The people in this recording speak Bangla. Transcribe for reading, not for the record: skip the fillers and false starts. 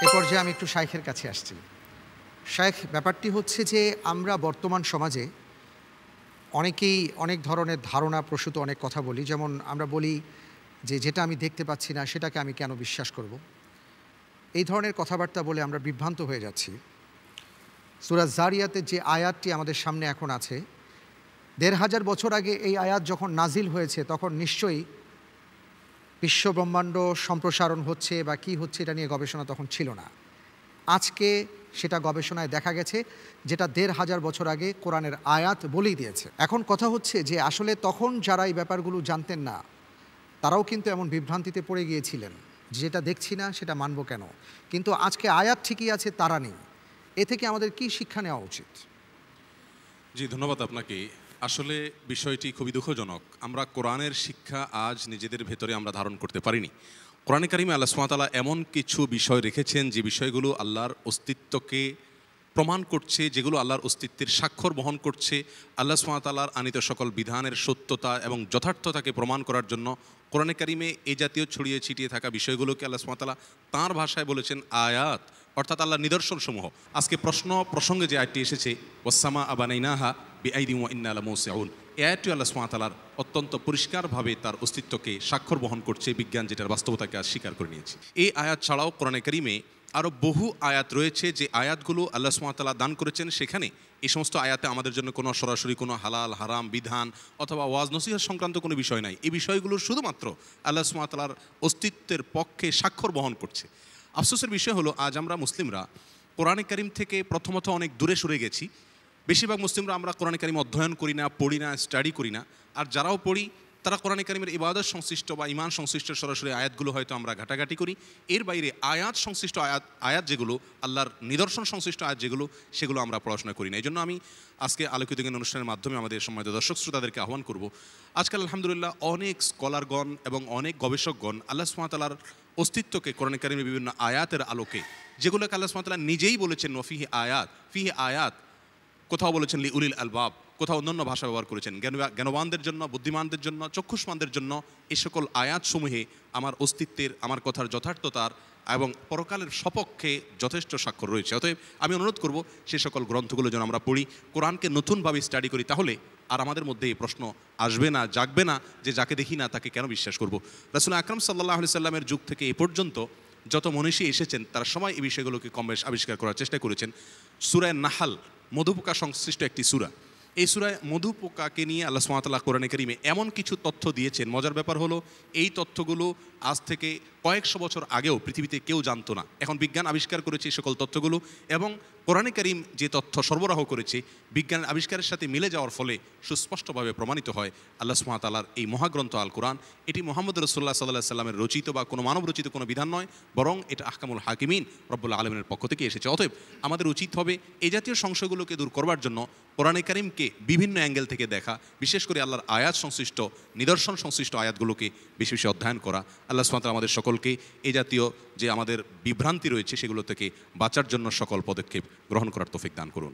এ পর্যায়ে আমি একটু শাইখের কাছে আসছি। শাইখ, ব্যাপারটি হচ্ছে যে আমরা বর্তমান সমাজে অনেকেই অনেক ধরনের ধারণা প্রসূত অনেক কথা বলি। যেমন আমরা বলি যে যেটা আমি দেখতে পাচ্ছি না সেটাকে আমি কেন বিশ্বাস করব। এই ধরনের কথাবার্তা বলে আমরা বিভ্রান্ত হয়ে যাচ্ছি। সূরা যারিয়াতের যে আয়াতটি আমাদের সামনে এখন আছে, ১৫০০ বছর আগে এই আয়াত যখন নাজিল হয়েছে তখন নিশ্চয়ই বিশ্বব্রহ্মাণ্ড সম্প্রসারণ হচ্ছে বা কী হচ্ছে এটা নিয়ে গবেষণা তখন ছিল না। আজকে সেটা গবেষণায় দেখা গেছে যেটা ১৫০০ বছর আগে কোরআনের আয়াত বলেই দিয়েছে। এখন কথা হচ্ছে যে আসলে তখন যারা এই ব্যাপারগুলো জানতেন না তারাও কিন্তু এমন বিভ্রান্তিতে পড়ে গিয়েছিলেন, যেটা দেখছি না সেটা মানব কেন। কিন্তু আজকে আয়াত ঠিকই আছে, তারা নেই। এ থেকে আমাদের কি শিক্ষা নেওয়া উচিত? জি, ধন্যবাদ আপনাকে। আসলে বিষয়টি খুবই দুঃখজনক। আমরা কোরআনের শিক্ষা আজ নিজেদের ভেতরে আমরা ধারণ করতে পারিনি। কোরআনে কারিমে আল্লাহ সুবহানাহু ওয়া তাআলা এমন কিছু বিষয় রেখেছেন যে বিষয়গুলো আল্লাহর অস্তিত্বকে প্রমাণ করছে, যেগুলো আল্লাহর অস্তিত্বের স্বাক্ষর বহন করছে। আল্লাহ সুবহানাহু ওয়া তাআলার আনিত সকল বিধানের সত্যতা এবং যথার্থতাকে প্রমাণ করার জন্য কোরআনে কারিমে এই জাতীয় ছড়িয়ে ছিটিয়ে থাকা বিষয়গুলোকে আল্লাহ সুবহানাহু ওয়া তাআলা তাঁর ভাষায় বলেছেন আয়াত, অর্থাৎ আল্লাহর নিদর্শনসমূহ। আজকে প্রশ্ন প্রসঙ্গে যে আয়াতটি এসেছে, ওয়াসসামা বানাইনাহা বিআইদিন ওয়া ইন্না লামুসিউন, এই আয়াতটি আল্লাহ সুবহানাহু ওয়া তাআলার অত্যন্ত পরিষ্কারভাবে তার অস্তিত্বকে স্বাক্ষর বহন করছে। বিজ্ঞান যেটার বাস্তবতাকে আজ স্বীকার করে নিয়েছে। এই আয়াত ছাড়াও কোরআনে কারিমে আরও বহু আয়াত রয়েছে যে আয়াতগুলো আল্লাহ সুবহানাহু ওয়া তাআলা দান করেছেন। সেখানে এই সমস্ত আয়াতে আমাদের জন্য কোনো সরাসরি কোনো হালাল হারাম বিধান অথবা ওয়াজ নসিহত সংক্রান্ত কোনো বিষয় নাই। এই বিষয়গুলো শুধুমাত্র আল্লাহ সুবহানাহু ওয়া তাআলার অস্তিত্বের পক্ষে স্বাক্ষর বহন করছে। আফসোসের বিষয় হলো আজ আমরা মুসলিমরা কোরআনে কারিম থেকে প্রথমত অনেক দূরে সরে গেছি। বেশিরভাগ মুসলিমরা আমরা কোরআনে কারিম অধ্যয়ন করি না, পড়ি না, স্টাডি করি না। আর যারাও পড়ি তারা কোরআনে কারিমের ইবাদত সংশ্লিষ্ট বা ঈমান সংশ্লিষ্ট সরাসরি আয়াতগুলো হয়তো আমরা ঘাটাঘাটি করি। এর বাইরে আয়াত সংশ্লিষ্ট আয়াত যেগুলো, আল্লাহর নিদর্শন সংশ্লিষ্ট আয়াত যেগুলো, সেগুলো আমরা পড়াশোনা করি না। এই জন্য আমি আজকে আলোকিত জ্ঞান অনুষ্ঠানের মাধ্যমে আমাদের সম্মানিত দর্শক শ্রোতাদেরকে আহ্বান করব। আজকাল আলহামদুলিল্লাহ অনেক স্কলারগণ এবং অনেক গবেষকগণ আল্লাহ সুবহানাহু ওয়া তাআলার অস্তিত্বকে কোরআনে কারিমের বিভিন্ন আয়াতের আলোকে, যেগুলোকে আল্লাহ সুবহানাহু ওয়া তাআলা নিজেই বলেছেন ওয়াফিহি আয়াত, ফিহি আয়াত, কোথাও বলেছেন লি উলিল আলবাব, কোথাও অন্যান্য ভাষা ব্যবহার করেছেন জ্ঞানবানদের জন্য, বুদ্ধিমানদের জন্য, চক্ষুষ্মানদের জন্য। এই সকল আয়াতসমূহে আমার অস্তিত্বের, আমার কথার যথার্থতার এবং পরকালের সপক্ষে যথেষ্ট স্বাক্ষর রয়েছে। অতএব আমি অনুরোধ করব সে সকল গ্রন্থগুলো যেন আমরা পড়ি, কোরআনকে নতুনভাবে স্টাডি করি। তাহলে আর আমাদের মধ্যে এই প্রশ্ন আসবে না, জাগবে না যে যাকে দেখি না তাকে কেন বিশ্বাস করব। রাসূল আকরাম সাল্লাল্লাহু আলাইহি সাল্লামের যুগ থেকে এ পর্যন্ত যত মনীষী এসেছেন তারা সবাই এই বিষয়গুলোকে কমবেশ আবিষ্কার করার চেষ্টা করেছেন। সূরা নাহাল মধুপোকা সংশ্লিষ্ট একটি সূরা। এই সূরায় মধুপোকাকে নিয়ে আল্লাহ সুবহানাহু ওয়া তাআলা কোরআনে কারিমে এমন কিছু তথ্য দিয়েছেন, মজার ব্যাপার হলো এই তথ্যগুলো আজ থেকে কয়েকশো বছর আগেও পৃথিবীতে কেউ জানতো না। এখন বিজ্ঞান আবিষ্কার করেছে এই সকল তথ্যগুলো, এবং কোরআনে কারিম যে তথ্য সরবরাহ করেছে বিজ্ঞান আবিষ্কারের সাথে মিলে যাওয়ার ফলে সুস্পষ্টভাবে প্রমাণিত হয় আল্লাহ সুবহানাহু ওয়া তাআলার এই মহাগ্রন্থ আল কোরআন, এটি মুহাম্মদ রাসূলুল্লাহ সাল্লাল্লাহু আলাইহি সাল্লামের রচিত বা কোনো মানব রচিত কোনো বিধান নয়, বরং এটা আহকামুল হাকিমিন রব্বুল আলামিনের পক্ষ থেকে এসেছে। অতএব আমাদের উচিত হবে এই জাতীয় সংশয়গুলোকে দূর করবার জন্য কোরআনে কারিমকে বিভিন্ন অ্যাঙ্গেল থেকে দেখা, বিশেষ করে আল্লাহর আয়াত সংশ্লিষ্ট, নিদর্শন সংশ্লিষ্ট আয়াতগুলোকে বেশি বেশি অধ্যয়ন করা। আল্লাহ সুবহানাহু ওয়া তাআলা আমাদের সকলকে এই জাতীয় যে আমাদের বিভ্রান্তি রয়েছে সেগুলো থেকে বাঁচার জন্য সকল পদক্ষেপ গ্রহণ করার তৌফিক দান করুন।